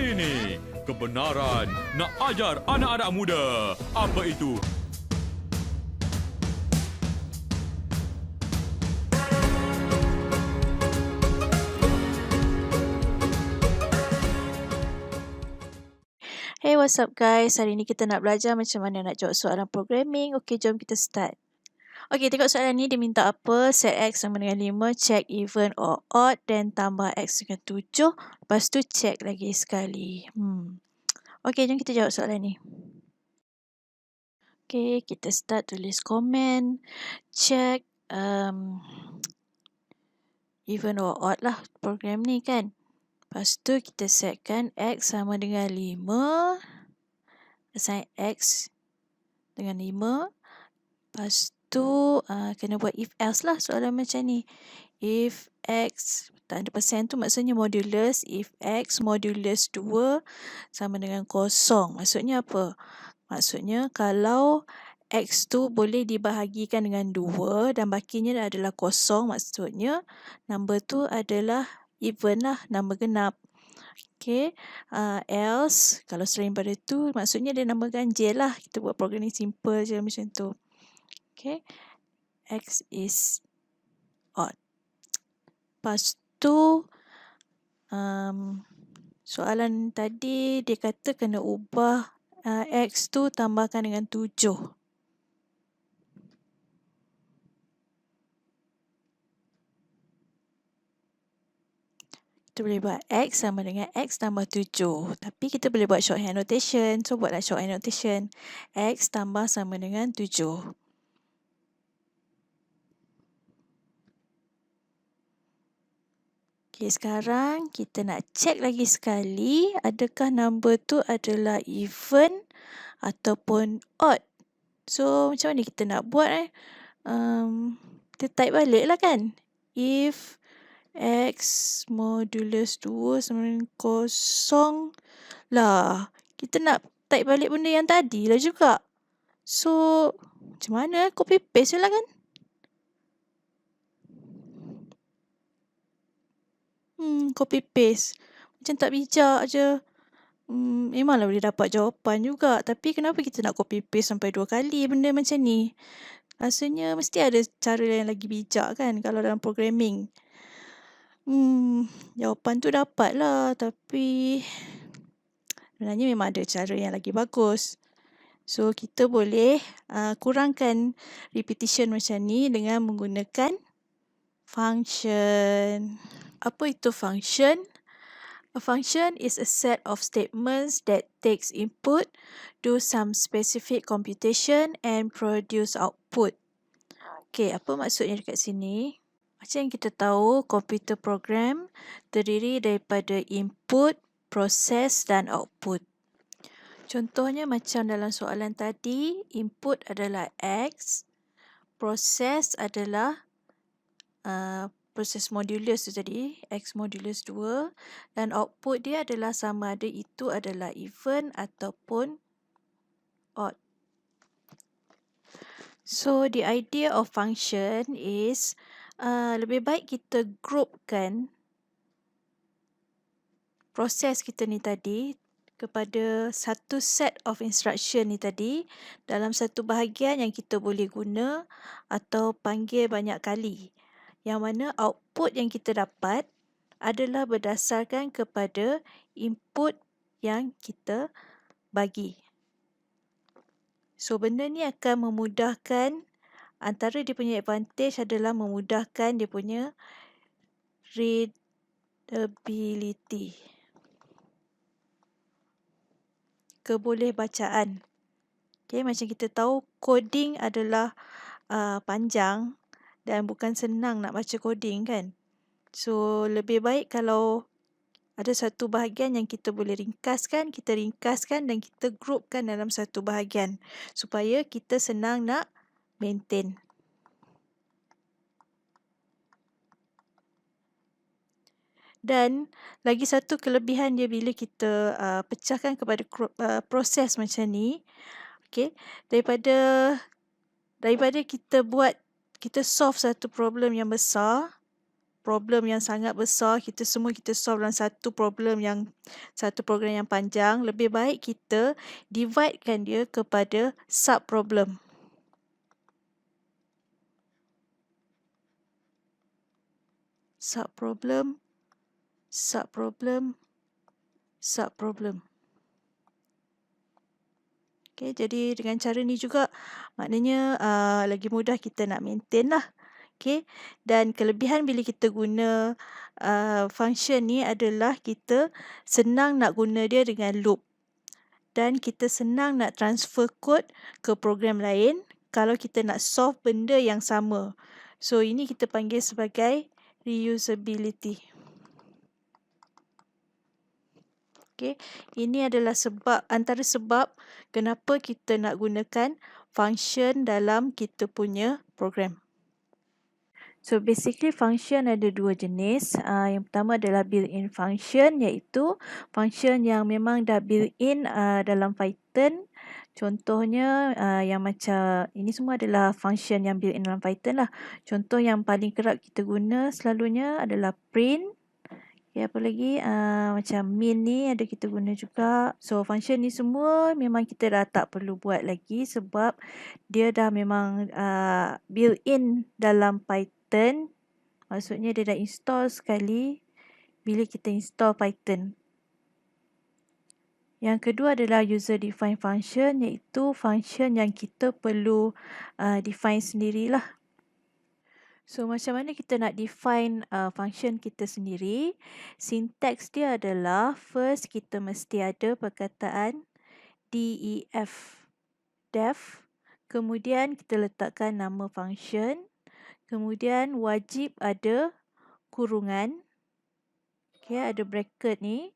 hari ini. Kebenaran nak ajar anak-anak muda. Apa itu? Hey, what's up guys? Hari ni kita nak belajar macam mana nak jawab soalan programming. Okey, jom kita start. Okey, tengok soalan ni dia minta apa? Set X sama dengan 5, check even or odd, then tambah X dengan 7. Lepas tu check lagi sekali. Okey, jom kita jawab soalan ni. Okey, kita start tulis komen. Check even or odd lah program ni kan. Lepas tu kita setkan X sama dengan 5. Assign X dengan 5. Lepas tu kena buat if else lah soalan macam ni. If X tak ada persen tu maksudnya modulus. If X modulus 2 sama dengan 0. Maksudnya apa? Maksudnya kalau X tu boleh dibahagikan dengan 2 dan bakinya adalah 0. Maksudnya number tu adalah even lah, number genap. Okay, else kalau selain pada tu maksudnya dia nama ganjil lah. Kita buat programming simple je macam tu. Okay, X is odd. Lepas tu soalan tadi dia kata kena ubah X tu tambahkan dengan 7. Kita boleh buat X sama dengan X tambah 7. Tapi kita boleh buat shorthand notation. So, buatlah shorthand notation. X tambah sama dengan 7. Okay, sekarang kita nak check lagi sekali adakah number tu adalah even ataupun odd. So, macam mana kita nak buat kita type balik lah kan. If X modulus 2 sama dengan 0 lah. Kita nak type balik benda yang tadi lah juga. So, macam mana? Copy paste je lah kan. Copy paste. Macam tak bijak je. Memanglah boleh dapat jawapan juga. Tapi kenapa kita nak copy paste sampai 2 kali benda macam ni? Rasanya mesti ada cara yang lagi bijak kan kalau dalam programming. Jawapan tu dapat lah. Tapi sebenarnya memang ada cara yang lagi bagus. So, kita boleh kurangkan repetition macam ni dengan menggunakan function. Apa itu function? A function is a set of statements that takes input, do some specific computation and produce output. Okey, apa maksudnya dekat sini? Macam yang kita tahu, komputer program terdiri daripada input, proses dan output. Contohnya macam dalam soalan tadi, input adalah X, proses adalah proses modulus tu tadi, X modulus 2, dan output dia adalah sama ada itu adalah even ataupun odd. So, the idea of function is lebih baik kita groupkan proses kita ni tadi kepada satu set of instruction ni tadi dalam satu bahagian yang kita boleh guna atau panggil banyak kali. Yang mana output yang kita dapat adalah berdasarkan kepada input yang kita bagi. So, benda ni akan memudahkan, antara dia punya advantage adalah memudahkan dia punya readability. Kebolehbacaan. Okay, macam kita tahu coding adalah panjang dan bukan senang nak baca coding kan. So, lebih baik kalau ada satu bahagian yang kita boleh ringkaskan, kita ringkaskan dan kita groupkan dalam satu bahagian supaya kita senang nak maintain. Dan lagi satu kelebihan dia bila kita pecahkan kepada proses macam ni, okay, daripada kita solve satu problem yang besar, problem yang sangat besar, kita solve dalam satu program yang panjang, lebih baik kita dividekan dia kepada sub problem. Sub problem, sub problem, sub problem. Okay, jadi dengan cara ni juga maknanya lagi mudah kita nak maintain lah. Okay, dan kelebihan bila kita guna function ni adalah kita senang nak guna dia dengan loop. Dan kita senang nak transfer kod ke program lain kalau kita nak solve benda yang sama. So, ini kita panggil sebagai reusability. Okay, ini adalah antara sebab kenapa kita nak gunakan function dalam kita punya program. So basically function ada dua jenis. Yang pertama adalah built-in function, iaitu function yang memang dah built-in dalam Python. Contohnya yang macam ini semua adalah function yang built-in dalam Python lah. Contoh yang paling kerap kita guna selalunya adalah print. Okay, apa lagi? Macam min ni ada kita guna juga. So, function ni semua memang kita dah tak perlu buat lagi sebab dia dah memang built-in dalam Python. Maksudnya dia dah install sekali bila kita install Python. Yang kedua adalah user-defined function, iaitu function yang kita perlu define sendirilah. So, macam mana kita nak define function kita sendiri? Syntax dia adalah first kita mesti ada perkataan def. Kemudian kita letakkan nama function. Kemudian wajib ada kurungan. Okay, ada bracket ni.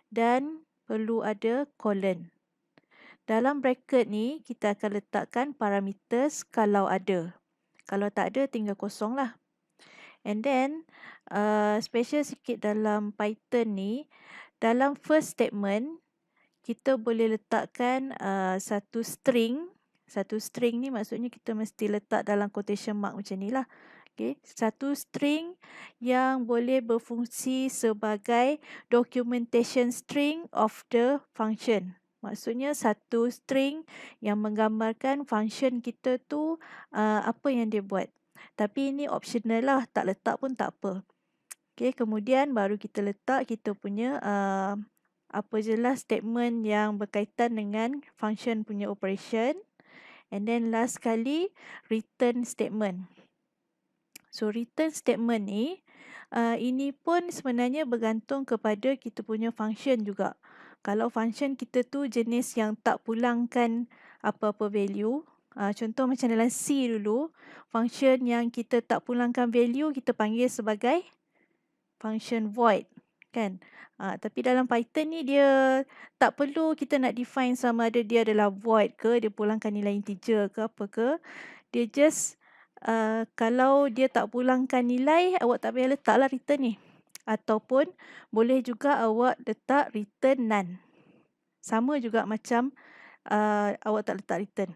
Dan perlu ada colon. Dalam bracket ni kita akan letakkan parameters kalau ada. Kalau tak ada, tinggal kosong lah. And then, special sikit dalam Python ni, dalam first statement, kita boleh letakkan satu string. Satu string ni maksudnya kita mesti letak dalam quotation mark macam ni lah. Okay. Satu string yang boleh berfungsi sebagai documentation string of the function. Maksudnya satu string yang menggambarkan function kita tu apa yang dia buat. Tapi ini optional lah, tak letak pun tak apa. Okay, kemudian baru kita letak kita punya apa je lah statement yang berkaitan dengan function punya operation. And then last sekali return statement. So return statement ni ini pun sebenarnya bergantung kepada kita punya function juga. Kalau function kita tu jenis yang tak pulangkan apa-apa value, contoh macam dalam C dulu, function yang kita tak pulangkan value kita panggil sebagai function void, kan? Tapi dalam Python ni dia tak perlu kita nak define sama ada dia adalah void ke, dia pulangkan nilai integer ke apa ke. Dia just kalau dia tak pulangkan nilai, awak tak payah letaklah return ni. Ataupun boleh juga awak letak return none. Sama juga macam awak tak letak return.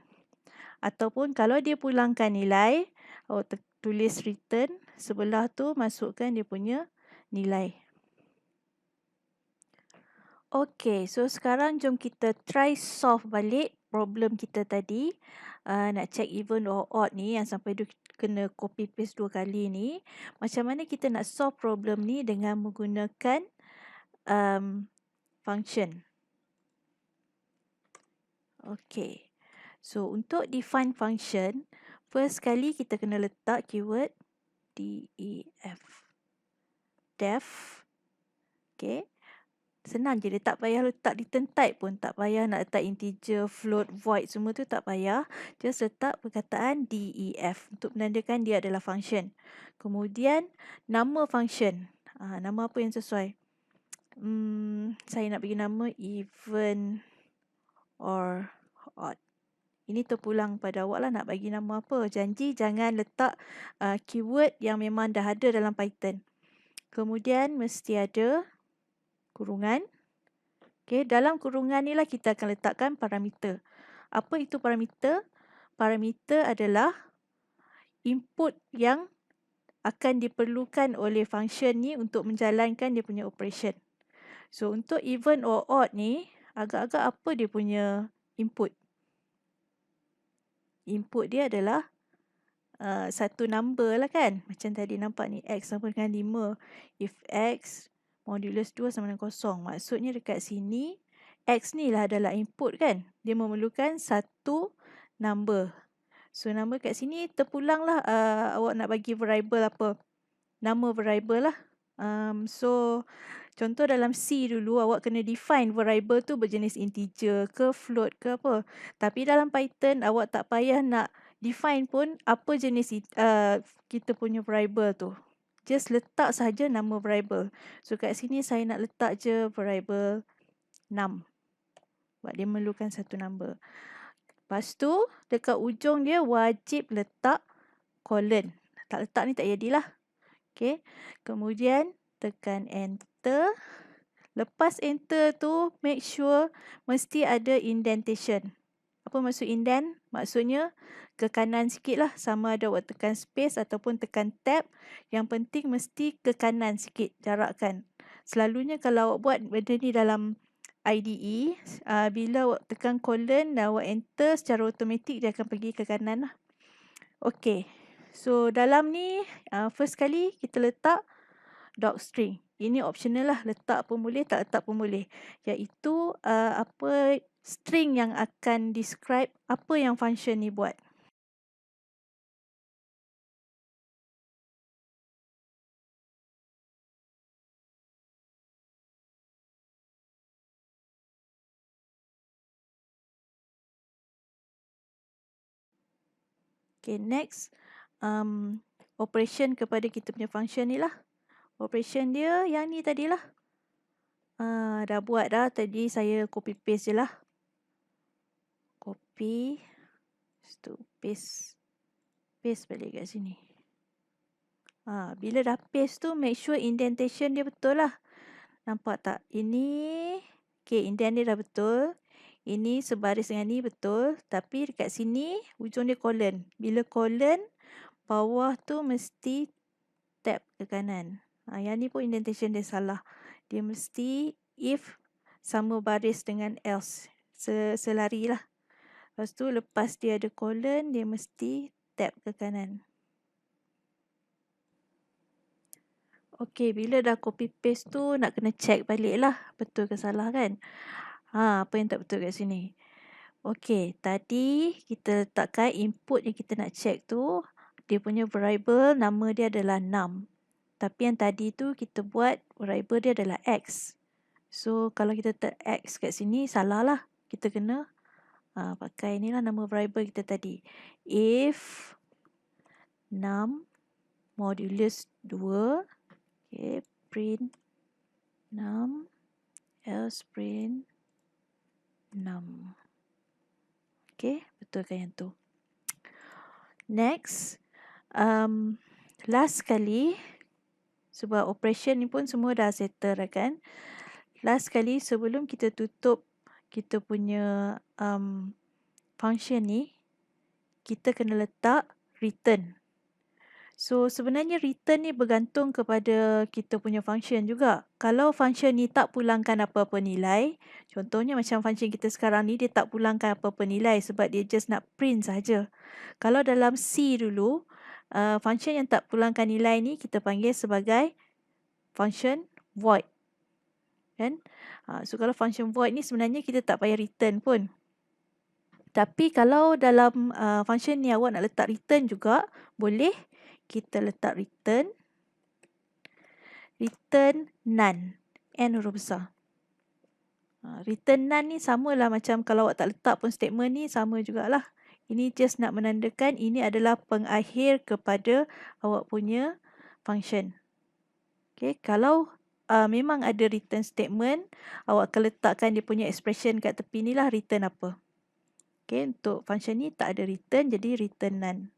Ataupun kalau dia pulangkan nilai, awak tulis return, sebelah tu masukkan dia punya nilai. Okay, so sekarang jom kita try solve balik problem kita tadi. Nak check even or odd ni yang sampai dia kena copy paste 2 kali ni. Macam mana kita nak solve problem ni dengan menggunakan function. Okay. So, untuk define function, first kali kita kena letak keyword def. Okay. Senang je, dia tak payah letak return type pun. Tak payah nak letak integer, float, void, semua tu tak payah. Just letak perkataan def untuk menandakan dia adalah function. Kemudian, nama function. Nama apa yang sesuai? Saya nak bagi nama even or odd. Ini terpulang pada awak lah nak bagi nama apa. Janji jangan letak keyword yang memang dah ada dalam Python. Kemudian mesti ada kurungan. Okay, dalam kurungan ni lah kita akan letakkan parameter. Apa itu parameter? Parameter adalah input yang akan diperlukan oleh function ni untuk menjalankan dia punya operation. So, untuk even or odd ni, agak-agak apa dia punya input? Input dia adalah satu number lah kan. Macam tadi nampak ni, X sama dengan 5. If X modulus 2 sama dengan kosong. Maksudnya dekat sini, X ni lah adalah input kan. Dia memerlukan satu number. So, number kat sini terpulang lah awak nak bagi variable apa. Nama variable lah. So, contoh dalam C dulu, awak kena define variable tu berjenis integer ke float ke apa. Tapi dalam Python, awak tak payah nak define pun apa jenis kita punya variable tu. Just letak saja nama variable. So, kat sini saya nak letak je variable num. Sebab dia memerlukan satu number. Lepas tu, dekat ujung dia wajib letak colon. Tak letak ni tak jadilah. Okay. Kemudian, tekan enter. Lepas enter tu, make sure mesti ada indentation. Apa maksud indent? Maksudnya ke kanan sikit lah. Sama ada awak tekan space ataupun tekan tab. Yang penting mesti ke kanan sikit jarakkan. Selalunya kalau awak buat benda ni dalam IDE, bila awak tekan colon dan awak enter, secara automatik dia akan pergi ke kanan lah. Okay. So dalam ni, first kali kita letak docstring. Ini optional lah, letak pun boleh, tak letak pun boleh. Iaitu apa string yang akan describe apa yang function ni buat. Okay, next. Operation kepada kita punya function ni lah. Operation dia yang ni tadilah. Dah buat dah. Tadi saya copy paste je lah. Copy. Lepas tu paste. Paste balik kat sini. Bila dah paste tu, make sure indentation dia betul lah. Nampak tak? Ini, okay, indent dia dah betul. Ini sebaris dengan ni betul. Tapi dekat sini, ujung dia colon. Bila colon, bawah tu mesti tab ke kanan. Yang ni pun indentation dia salah. Dia mesti if sama baris dengan else. Selari lah. Lepas tu, lepas dia ada colon, dia mesti tab ke kanan. Okay, bila dah copy paste tu, nak kena check balik lah. Betul ke salah kan? Apa yang tak betul kat sini? Okay, tadi kita letakkan input yang kita nak check tu. Dia punya variable, nama dia adalah num. Tapi yang tadi tu kita buat variable dia adalah x. So, kalau kita letak x kat sini, salah lah. Kita kena pakai ni lah nama variable kita tadi. If num modulus 2, okay, print num, else print num. Okay, betulkan yang tu. Next, last kali, sebab operation ni pun semua dah settle dah kan. Last kali sebelum kita tutup kita punya function ni, kita kena letak return. So, sebenarnya return ni bergantung kepada kita punya function juga. Kalau function ni tak pulangkan apa-apa nilai, contohnya macam function kita sekarang ni, dia tak pulangkan apa-apa nilai sebab dia just nak print saja. Kalau dalam C dulu, function yang tak pulangkan nilai ni kita panggil sebagai function void. Kan? So, kalau function void ni sebenarnya kita tak payah return pun. Tapi kalau dalam function ni awak nak letak return juga, boleh. Kita letak return none. N huruf besar. Return none ni samalah macam kalau awak tak letak pun statement ni sama jugalah. Ini just nak menandakan ini adalah pengakhir kepada awak punya function. Okay, kalau memang ada return statement, awak akan letakkan dia punya expression kat tepi ni lah, return apa. Okay, untuk function ni tak ada return, jadi return none.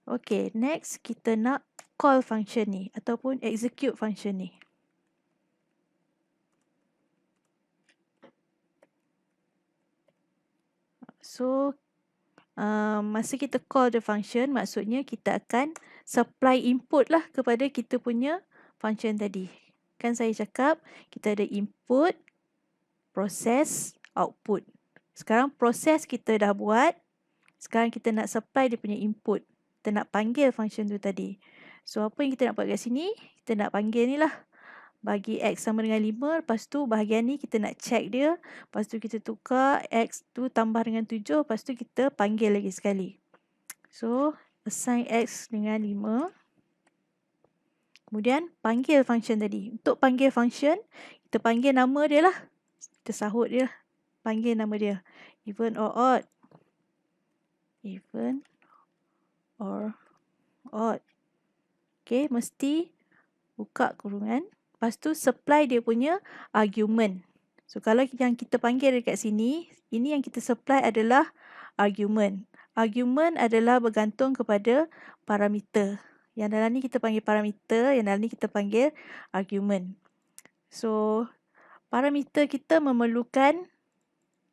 Okay, next kita nak call function ni ataupun execute function ni. So, masa kita call the function, maksudnya kita akan supply input lah kepada kita punya function tadi. Kan saya cakap kita ada input, proses, output. Sekarang proses kita dah buat. Sekarang kita nak supply dia punya input. Kita nak panggil function tu tadi. So apa yang kita nak buat kat sini? Kita nak panggil ni lah. Bagi X sama dengan 5. Lepas tu bahagian ni kita nak check dia. Lepas tu kita tukar X tu tambah dengan 7. Lepas tu kita panggil lagi sekali. So assign X dengan 5. Kemudian panggil function tadi. Untuk panggil function, kita panggil nama dia lah. Kita sahut dia lah. Panggil nama dia. Even or odd. Even or odd. Okay, mesti buka kurungan. Lepas tu supply dia punya argument. So kalau yang kita panggil dekat sini, ini yang kita supply adalah argument. Argument adalah bergantung kepada parameter. Yang dalam ni kita panggil parameter, yang dalam ni kita panggil argument. So parameter kita memerlukan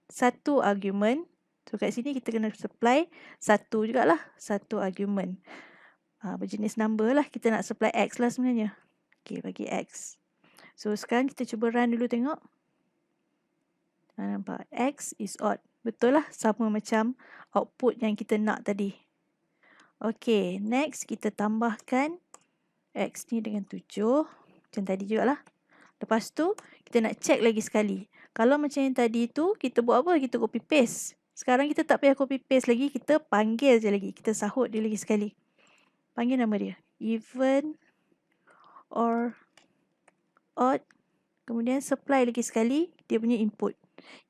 satu argument. So kat sini kita kena supply satu jugalah, satu argument. Berjenis number lah, kita nak supply X lah sebenarnya. Okay, bagi X. So sekarang kita cuba run dulu tengok. Nampak? X is odd. Betul lah, sama macam output yang kita nak tadi. Okay, next kita tambahkan X ni dengan 7. Macam tadi jugalah. Lepas tu, kita nak check lagi sekali. Kalau macam yang tadi tu, kita buat apa? Kita copy paste. Sekarang kita tak payah copy paste lagi, kita panggil je lagi. Kita sahut dia lagi sekali. Panggil nama dia. Even or odd. Kemudian supply lagi sekali dia punya input.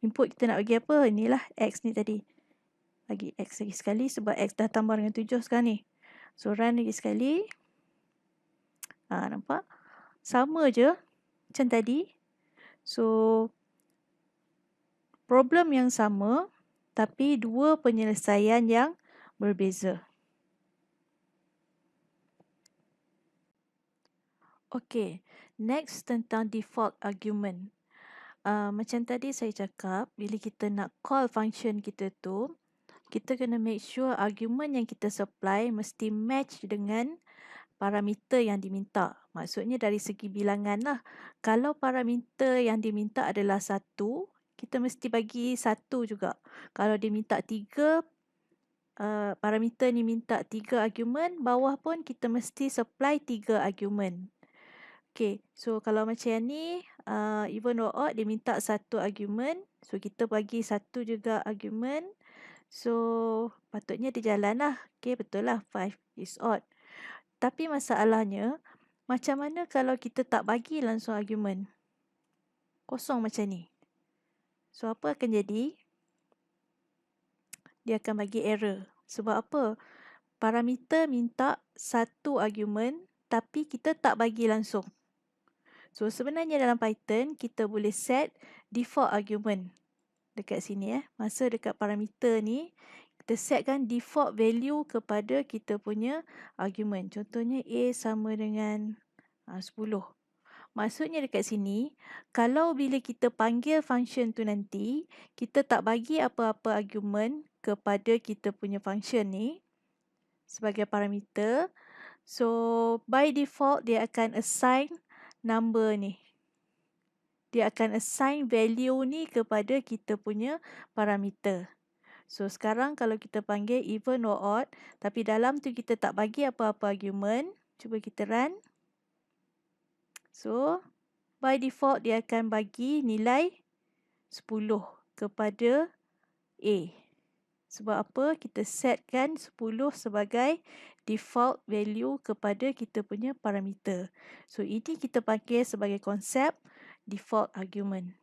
Input kita nak bagi apa? Inilah X ni tadi. Bagi X lagi sekali sebab X dah tambah dengan 7 sekarang ni. So run lagi sekali. Nampak? Sama je macam tadi. So problem yang sama tapi dua penyelesaian yang berbeza. Okay, next tentang default argument. Macam tadi saya cakap, bila kita nak call function kita tu, kita kena make sure argument yang kita supply mesti match dengan parameter yang diminta. Maksudnya dari segi bilangan lah. Kalau parameter yang diminta adalah 1, kita mesti bagi 1 juga. Kalau dia minta 3, parameter ni minta 3 argument, bawah pun kita mesti supply 3 argument. Okay, so kalau macam ni, even or odd, dia minta 1 argument. So kita bagi 1 juga argument. So patutnya dia jalan lah. Okay, betul lah 5 is odd. Tapi masalahnya, macam mana kalau kita tak bagi langsung argument? Kosong macam ni. So apa akan jadi? Dia akan bagi error. Sebab apa? Parameter minta 1 argument tapi kita tak bagi langsung. So sebenarnya dalam Python kita boleh set default argument. Dekat sini masa dekat parameter ni kita setkan default value kepada kita punya argument. Contohnya A sama dengan 10. Maksudnya dekat sini, kalau bila kita panggil function tu nanti, kita tak bagi apa-apa argument kepada kita punya function ni sebagai parameter. So by default dia akan assign number ni. Dia akan assign value ni kepada kita punya parameter. So sekarang kalau kita panggil even or odd, tapi dalam tu kita tak bagi apa-apa argument, cuba kita run. So by default dia akan bagi nilai 10 kepada A. Sebab apa? Kita setkan 10 sebagai default value kepada kita punya parameter. So ini kita pakai sebagai konsep default argument.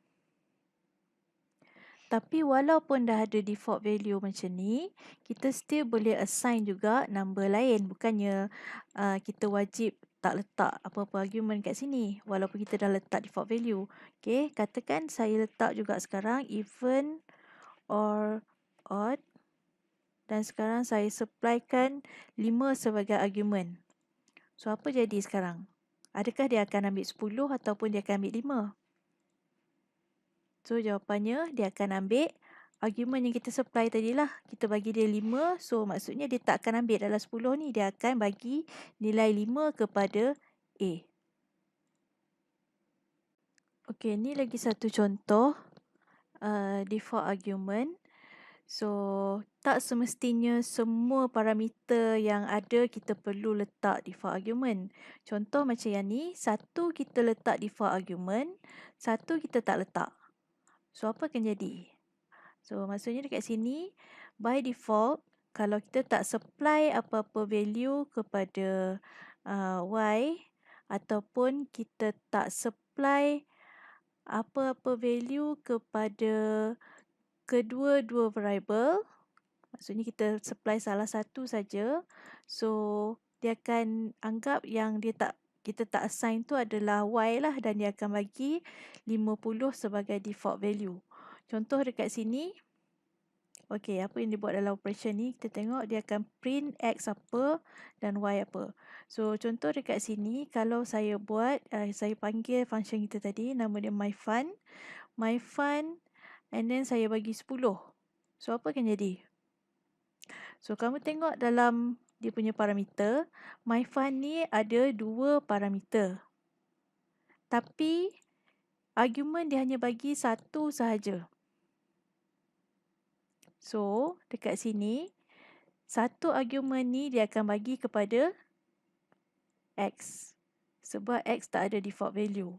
Tapi walaupun dah ada default value macam ni, kita still boleh assign juga number lain. Bukannya kita wajib tak letak apa-apa argument kat sini walaupun kita dah letak default value. Okay, katakan saya letak juga sekarang even or odd. Dan sekarang saya supplykan 5 sebagai argument. So apa jadi sekarang? Adakah dia akan ambil 10 ataupun dia akan ambil 5? So jawapannya dia akan ambil argument yang kita supply tadilah. Kita bagi dia 5. So, maksudnya dia tak akan ambil dalam 10 ni. Dia akan bagi nilai 5 kepada A. Okey, ni lagi satu contoh default argument. So, tak semestinya semua parameter yang ada kita perlu letak default argument. Contoh macam yang ni, satu kita letak default argument, satu kita tak letak. So, apa akan jadi? So, maksudnya dekat sini, by default, kalau kita tak supply apa-apa value kepada Y, ataupun kita tak supply apa-apa value kepada kedua-dua variable, maksudnya kita supply salah satu saja, so dia akan anggap yang kita tak assign tu adalah Y lah, dan dia akan bagi 50 sebagai default value. Contoh dekat sini, okey, apa yang dia buat dalam operation ni, kita tengok dia akan print X apa dan Y apa. So, contoh dekat sini, kalau saya buat, saya panggil function kita tadi, nama dia myFun, and then saya bagi 10. So, apa akan jadi? So, kamu tengok dalam dia punya parameter, myFun ni ada 2 parameter. Tapi, argument dia hanya bagi satu sahaja. So, dekat sini, satu argument ni dia akan bagi kepada X. Sebab X tak ada default value.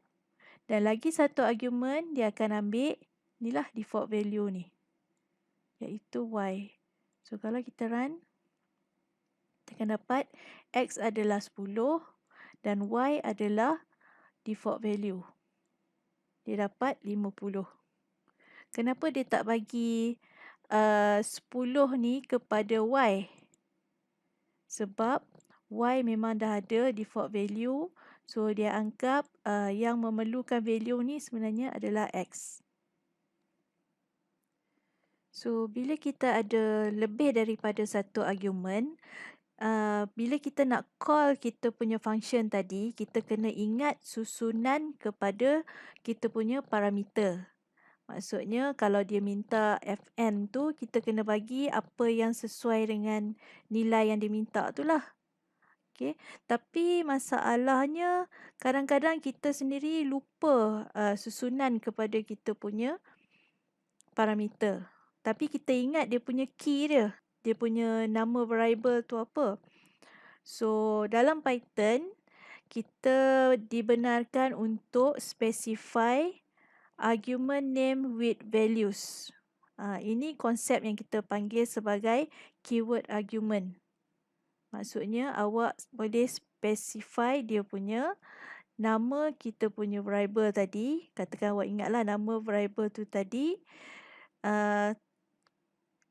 Dan lagi satu argument dia akan ambil, inilah default value ni, iaitu Y. So, kalau kita run, kita akan dapat X adalah 10 dan Y adalah default value. Dia dapat 50. Kenapa dia tak bagi 10 ni kepada Y? Sebab Y memang dah ada default value. So, dia anggap yang memerlukan value ni sebenarnya adalah X. So, bila kita ada lebih daripada satu argument, bila kita nak call kita punya function tadi, kita kena ingat susunan kepada kita punya parameter. Maksudnya kalau dia minta Fn tu, kita kena bagi apa yang sesuai dengan nilai yang dia minta tu lah. Okay. Tapi masalahnya kadang-kadang kita sendiri lupa susunan kepada kita punya parameter. Tapi kita ingat dia punya key dia. Dia punya nama variable tu apa. So, dalam Python, kita dibenarkan untuk specify argument name with values. Ini konsep yang kita panggil sebagai keyword argument. Maksudnya awak boleh specify dia punya nama kita punya variable tadi. Katakan awak ingatlah nama variable tu tadi.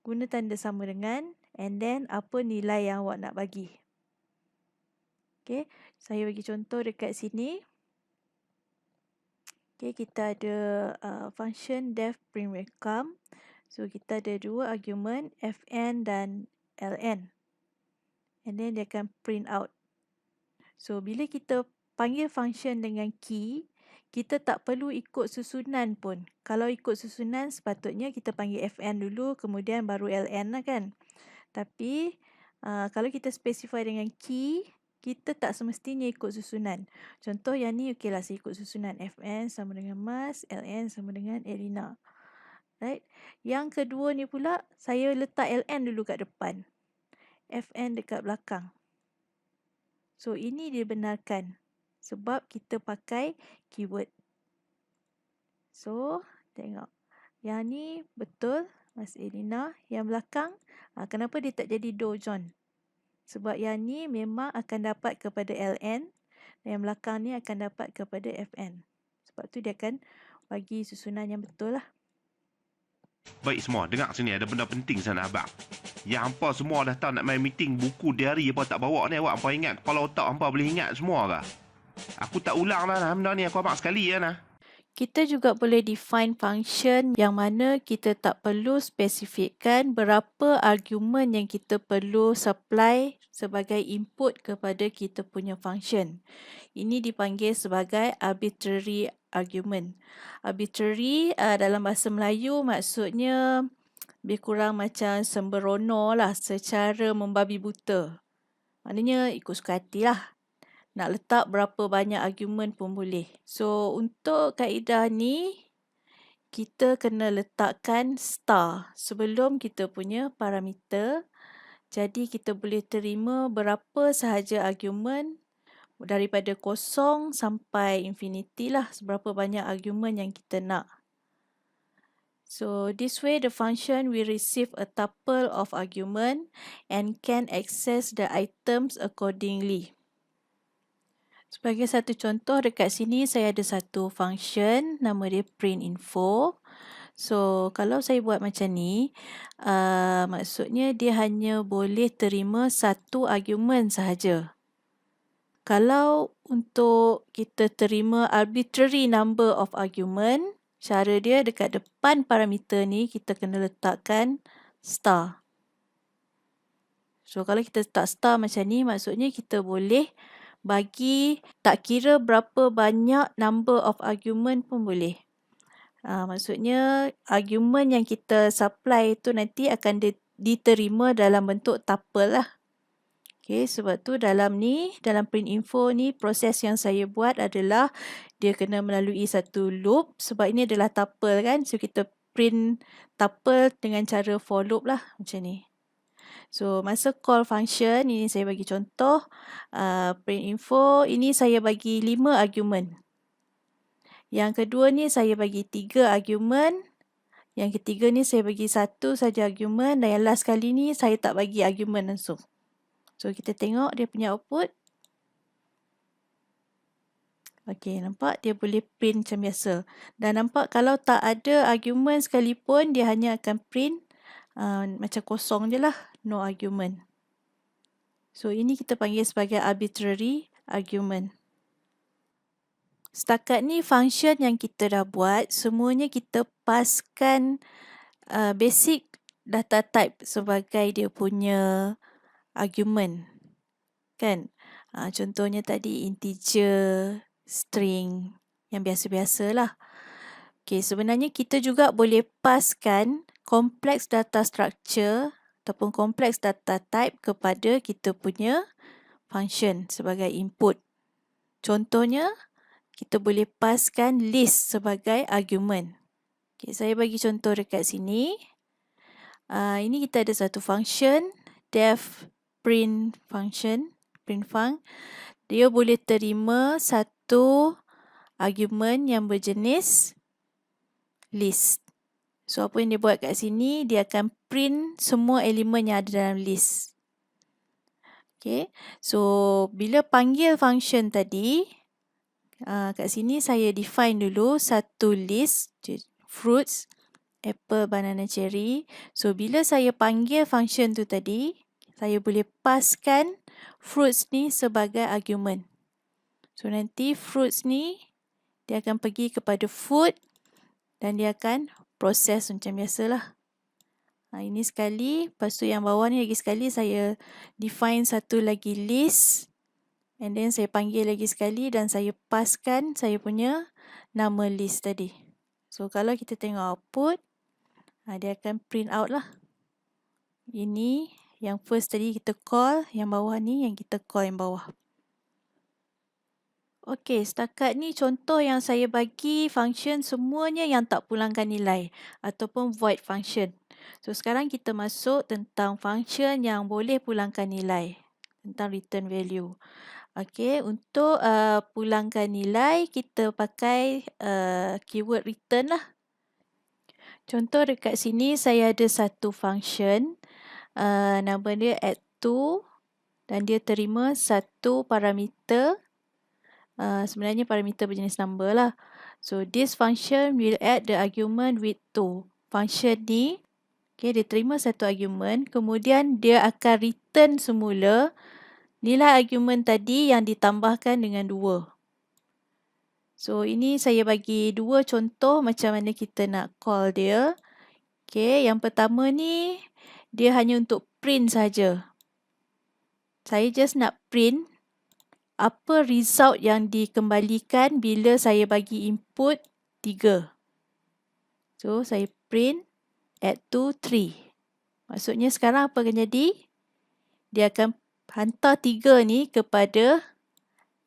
Guna tanda sama dengan, and then apa nilai yang awak nak bagi. Okay, saya bagi contoh dekat sini. Okay, kita ada function def print welcome. So, kita ada 2 argument, fn dan ln. And then dia akan print out. So, bila kita panggil function dengan key, kita tak perlu ikut susunan pun. Kalau ikut susunan, sepatutnya kita panggil fn dulu, kemudian baru ln lah kan. Tapi, kalau kita specify dengan key, kita tak semestinya ikut susunan. Contoh yang ni, okeylah saya ikut susunan. Fn sama dengan Mas, Ln sama dengan Elina. Right? Yang kedua ni pula, saya letak Ln dulu kat depan. Fn dekat belakang. So, ini dibenarkan. Sebab kita pakai keyword. So, tengok. Yang ni betul, Mas Elina. Yang belakang, kenapa dia tak jadi Do John? Sebab yang ni memang akan dapat kepada ln, dan yang belakang ni akan dapat kepada fn. Sebab tu dia akan bagi susunan yang betul lah. Baik semua, dengar sini ada benda penting sana abang. Yang hampa semua dah tahu nak main meeting, buku diary apa tak bawa ni, awak hampa ingat kepala otak hampa boleh ingat semua ke? Aku tak ulang lah benda ni, aku abang sekali ya nah. Kita juga boleh define function yang mana kita tak perlu spesifikkan berapa argument yang kita perlu supply sebagai input kepada kita punya function. Ini dipanggil sebagai arbitrary argument. Arbitrary dalam bahasa Melayu maksudnya lebih kurang macam sembrono lah, secara membabi buta. Maknanya ikut suka hati lah. Nak letak berapa banyak argument pun boleh. So, untuk kaedah ni, kita kena letakkan star sebelum kita punya parameter. Jadi, kita boleh terima berapa sahaja argument daripada 0 sampai infinity lah. Seberapa banyak argument yang kita nak. So, this way the function will receive a tuple of argument and can access the items accordingly. Sebagai satu contoh, dekat sini saya ada satu function, nama dia print_info. So, kalau saya buat macam ni, maksudnya dia hanya boleh terima satu argument sahaja. Kalau untuk kita terima arbitrary number of argument, cara dia dekat depan parameter ni, kita kena letakkan star. So, kalau kita letak star macam ni, maksudnya kita boleh bagi tak kira berapa banyak number of argument pun boleh. Maksudnya argument yang kita supply itu nanti akan diterima dalam bentuk tuple lah. Okay, sebab tu dalam print_info ni, proses yang saya buat adalah dia kena melalui satu loop sebab ini adalah tuple kan. So, kita print tuple dengan cara for loop lah macam ni. So, masa call function, ini saya bagi contoh, print_info, ini saya bagi 5 argument. Yang kedua ni saya bagi 3 argument. Yang ketiga ni saya bagi 1 saja argument. Dan yang last kali ni saya tak bagi argument langsung. So, kita tengok dia punya output. Okey, nampak dia boleh print macam biasa. Dan nampak kalau tak ada argument sekalipun, dia hanya akan print macam kosong je lah. No argument. So, ini kita panggil sebagai arbitrary argument. Setakat ni function yang kita dah buat, semuanya kita paskan basic data type sebagai dia punya argument. Kan? Contohnya tadi integer, string, yang biasa-biasa lah. Okay, sebenarnya kita juga boleh paskan complex data structure ataupun complex data type kepada kita punya function sebagai input. Contohnya, kita boleh paskan list sebagai argument. Okay, saya bagi contoh dekat sini. Ini kita ada satu function, def print function, print func. Dia boleh terima satu argument yang berjenis list. So, apa yang dia buat kat sini, dia akan print semua elemen yang ada dalam list. Okay. So, bila panggil function tadi, kat sini saya define dulu satu list, fruits, apple, banana, cherry. So, bila saya panggil function tu tadi, saya boleh paskan fruits ni sebagai argument. So, nanti fruits ni, dia akan pergi kepada food dan dia akan proses macam biasalah. Ini sekali, lepas tu yang bawah ni lagi sekali saya define satu lagi list. And then saya panggil lagi sekali dan saya paskan saya punya nama list tadi. So, kalau kita tengok output, dia akan print out lah. Ini yang first tadi kita call, yang bawah ni yang kita call yang bawah. Okey, setakat ni contoh yang saya bagi function semuanya yang tak pulangkan nilai ataupun void function. So, sekarang kita masuk tentang function yang boleh pulangkan nilai, tentang return value. Okey, untuk pulangkan nilai, kita pakai keyword return lah. Contoh dekat sini saya ada satu function, nama dia add2 dan dia terima satu parameter. Sebenarnya parameter berjenis number lah. So, this function will add the argument with 2. Function ni, okay, dia terima satu argument, kemudian dia akan return semula nilai argument tadi yang ditambahkan dengan 2. So, ini saya bagi 2 contoh macam mana kita nak call dia. Okay, yang pertama ni, dia hanya untuk print saja. Saya just nak print apa result yang dikembalikan bila saya bagi input 3. So, saya print add to 3. Maksudnya sekarang apa akan jadi? Dia akan hantar 3 ni kepada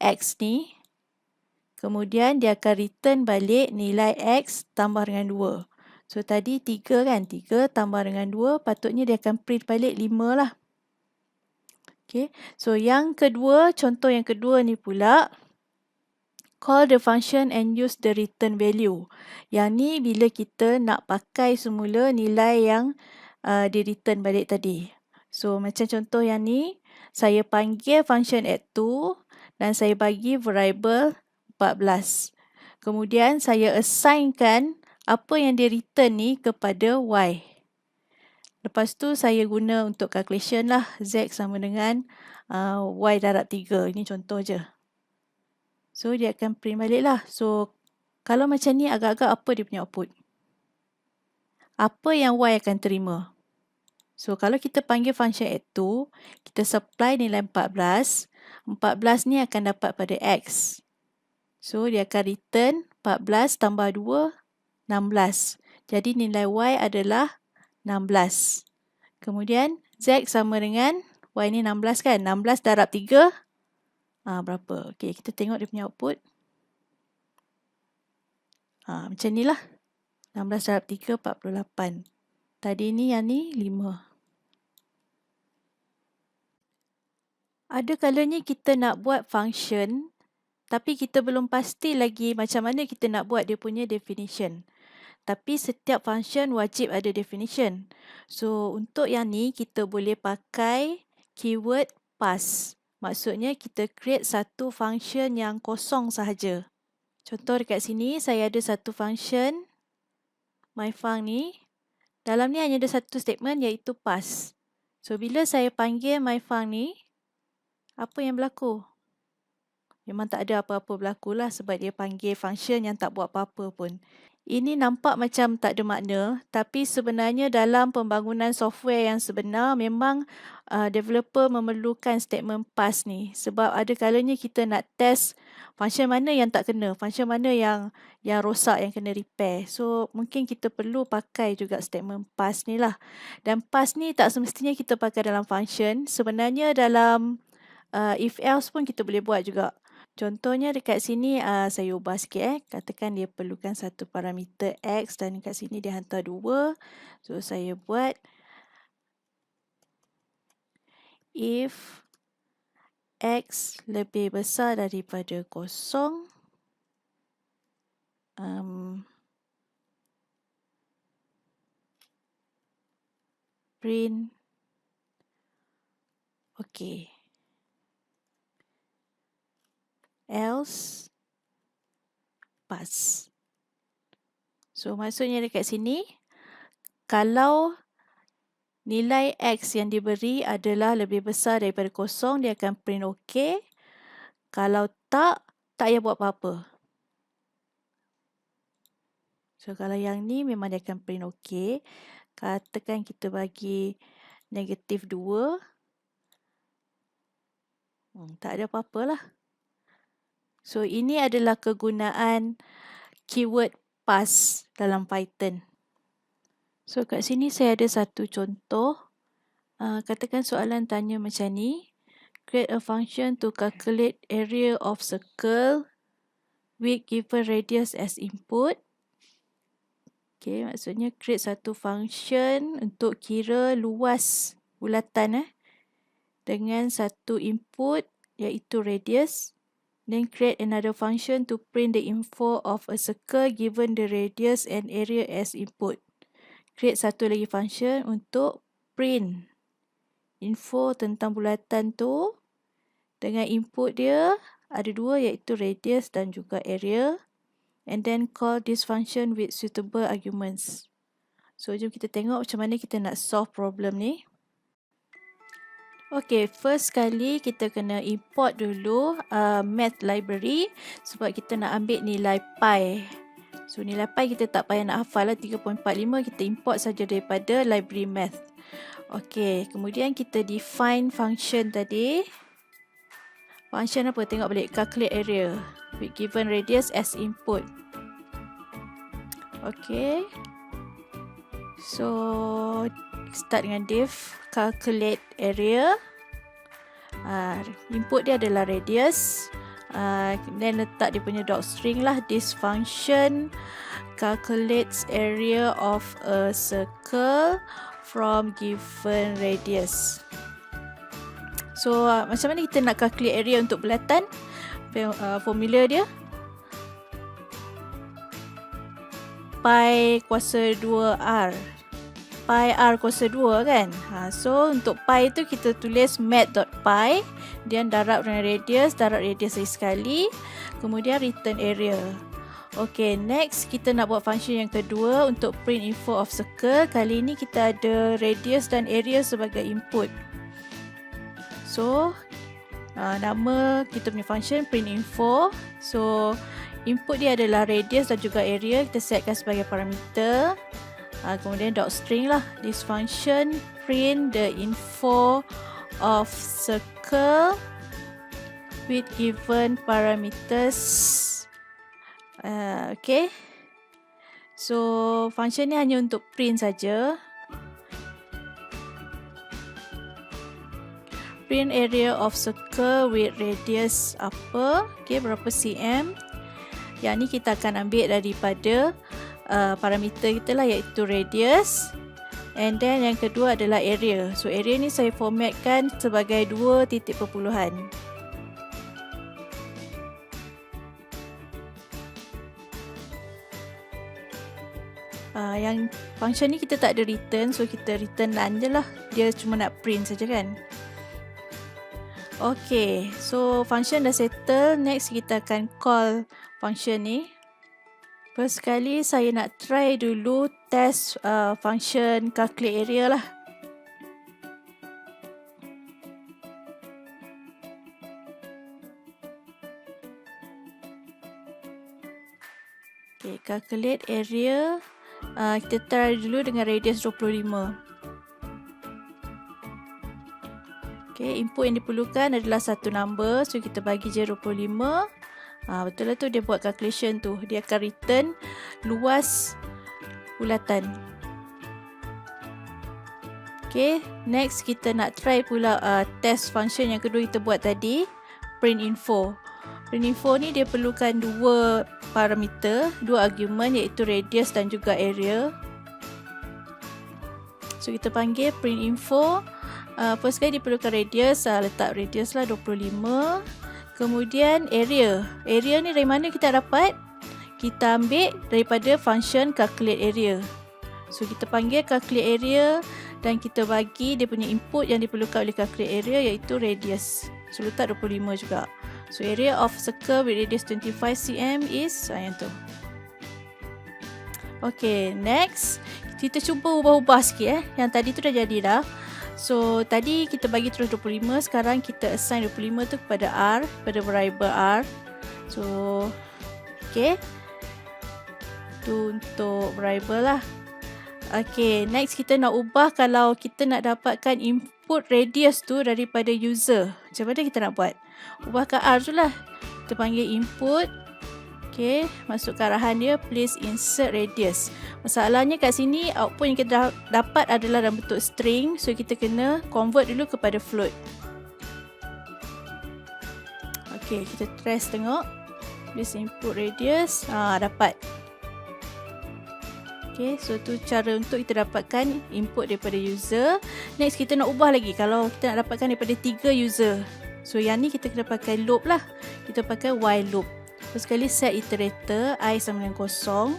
X ni. Kemudian dia akan return balik nilai X tambah dengan 2. So tadi 3 kan? 3 tambah dengan 2, patutnya dia akan print balik 5 lah. Okay. So yang kedua, contoh yang kedua ni pula, call the function and use the return value. Yang ni bila kita nak pakai semula nilai yang di return balik tadi. So macam contoh yang ni, saya panggil function add2 dan saya bagi variable 14. Kemudian saya assignkan apa yang dia return ni kepada Y. Lepas tu saya guna untuk calculation lah, Z sama dengan Y darab 3. Ini contoh je. So dia akan print balik lah. So kalau macam ni agak-agak apa dia punya output? Apa yang Y akan terima? So kalau kita panggil function add2, kita supply nilai 14. 14 ni akan dapat pada X. So dia akan return 14 tambah 2, 16. Jadi nilai Y adalah 16. Kemudian Z sama dengan Y ni 16 kan? 16 darab 3. Berapa? Okey, kita tengok dia punya output. Macam ni lah. 16 darab 3, 48. Tadi ni yang ni 5. Ada kalanya kita nak buat function, tapi kita belum pasti lagi macam mana kita nak buat dia punya definition. Tapi setiap function wajib ada definition. So, untuk yang ni kita boleh pakai keyword pass. Maksudnya kita create satu function yang kosong sahaja. Contoh dekat sini saya ada satu function myfunc ni. Dalam ni hanya ada satu statement iaitu pass. So bila saya panggil myfunc ni, apa yang berlaku? Memang tak ada apa-apa berlaku lah sebab dia panggil function yang tak buat apa-apa pun. Ini nampak macam tak ada makna, tapi sebenarnya dalam pembangunan software yang sebenar memang developer memerlukan statement pass ni. Sebab ada kalanya kita nak test function mana yang tak kena, function mana yang rosak, yang kena repair. So mungkin kita perlu pakai juga statement pass ni lah. Dan pass ni tak semestinya kita pakai dalam function. Sebenarnya dalam if else pun kita boleh buat juga. Contohnya dekat sini saya ubah sikit. Katakan dia perlukan satu parameter X dan dekat sini dia hantar 2. So saya buat if X lebih besar daripada 0, print okay. Else pass. So maksudnya dekat sini, kalau nilai X yang diberi adalah lebih besar daripada 0, dia akan print OK. Kalau tak payah buat apa-apa. So kalau yang ni memang dia akan print OK. Katakan kita bagi negatif 2. Tak ada apa-apa lah. So ini adalah kegunaan keyword pass dalam Python. So kat sini saya ada satu contoh. Katakan soalan tanya macam ni. Create a function to calculate area of circle with given radius as input. Okay, maksudnya create satu function untuk kira luas bulatan dengan satu input iaitu radius. Then create another function to print the info of a circle given the radius and area as input. Create satu lagi function untuk print info tentang bulatan tu dengan input dia ada 2 iaitu radius dan juga area. And then call this function with suitable arguments. So jom kita tengok macam mana kita nak solve problem ni. Okay, first kali kita kena import dulu math library sebab kita nak ambil nilai pi. So nilai pi kita tak payah nak hafal lah, 3.45, kita import saja daripada library math. Okay, kemudian kita define function tadi. Function apa? Tengok balik, calculate area with given radius as input. Okay. So start dengan div calculate area. Input dia adalah radius. Then letak dia punya docstring lah. This function calculates area of a circle from given radius. So macam mana kita nak calculate area untuk bulatan? Formula dia pi kuasa 2r. Pi r kuasa 2 kan. So untuk pi tu kita tulis mat.pi, dan darab dengan radius, darab radius sekali, kemudian return area. Okay, next kita nak buat function yang kedua untuk print info of circle. Kali ni kita ada radius dan area sebagai input. So nama kita punya function print info. So input dia adalah radius dan juga area, kita setkan sebagai parameter. Kemudian docstring lah. This function print the info of circle with given parameters. Okay. So function ni hanya untuk print saja. Print area of circle with radius apa? Okay, berapa cm? Yang ni kita akan ambil daripada parameter kita lah, iaitu radius. And then yang kedua adalah area. So area ni saya formatkan sebagai 2 titik perpuluhan. Yang function ni kita tak ada return, so kita return none je lah. Dia cuma nak print saja kan. Okay, so function dah settle. Next kita akan call function ni. First sekali saya nak try dulu test function calculate area lah. Okay, calculate area. Kita try dulu dengan radius 25. Okay, input yang diperlukan adalah satu number. So kita bagi je 25. Betul lah tu, dia buat calculation tu. Dia akan return luas bulatan. Okay, next kita nak try pula test function yang kedua kita buat tadi, print info. Print info ni dia perlukan dua parameter, dua argument, iaitu radius dan juga area. So kita panggil print info. First kali diperlukan radius, letak radius lah 25. Kemudian area. Area ni dari mana kita dapat? Kita ambil daripada function calculate area. So kita panggil calculate area dan kita bagi dia punya input yang diperlukan oleh calculate area, iaitu radius. So letak 25 juga. So area of circle with radius 25 cm is yang tu. Okay, next kita cuba ubah-ubah sikit. Yang tadi tu dah jadi dah. So tadi kita bagi terus 25, sekarang kita assign 25 tu kepada R, pada variable R. So okay, tu untuk variable lah. Okay, next kita nak ubah kalau kita nak dapatkan input radius tu daripada user. Macam mana kita nak buat? Ubah ke R tu lah. Kita panggil input. Okay, masuk ke arahan dia, please insert radius. Masalahnya kat sini output yang kita dapat adalah dalam bentuk string. So kita kena convert dulu kepada float. Okay, kita trace tengok. Please input radius. Dapat. Okay, so tu cara untuk kita dapatkan input daripada user. Next kita nak ubah lagi. Kalau kita nak dapatkan daripada 3 user. So yang ni kita kena pakai loop lah. Kita pakai while loop. First sekali set iterator I sama dengan 0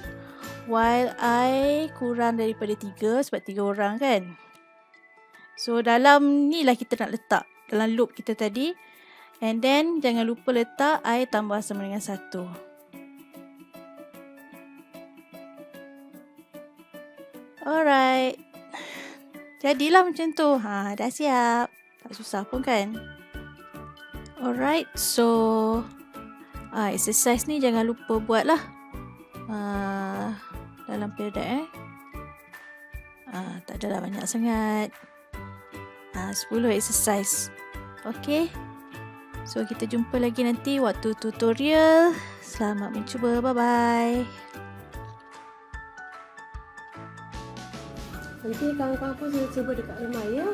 while I kurang daripada 3, sebab 3 orang kan. So dalam ni lah kita nak letak, dalam loop kita tadi. And then jangan lupa letak I tambah sama dengan 1. Alright, jadilah macam tu. Dah siap. Tak susah pun kan. Alright, so exercise ni jangan lupa buat lah dalam period tak adalah banyak sangat. 10 exercise. Okay, so kita jumpa lagi nanti waktu tutorial. Selamat mencuba, bye bye. Nanti kawan-kawan pun cuba dekat rumah ya.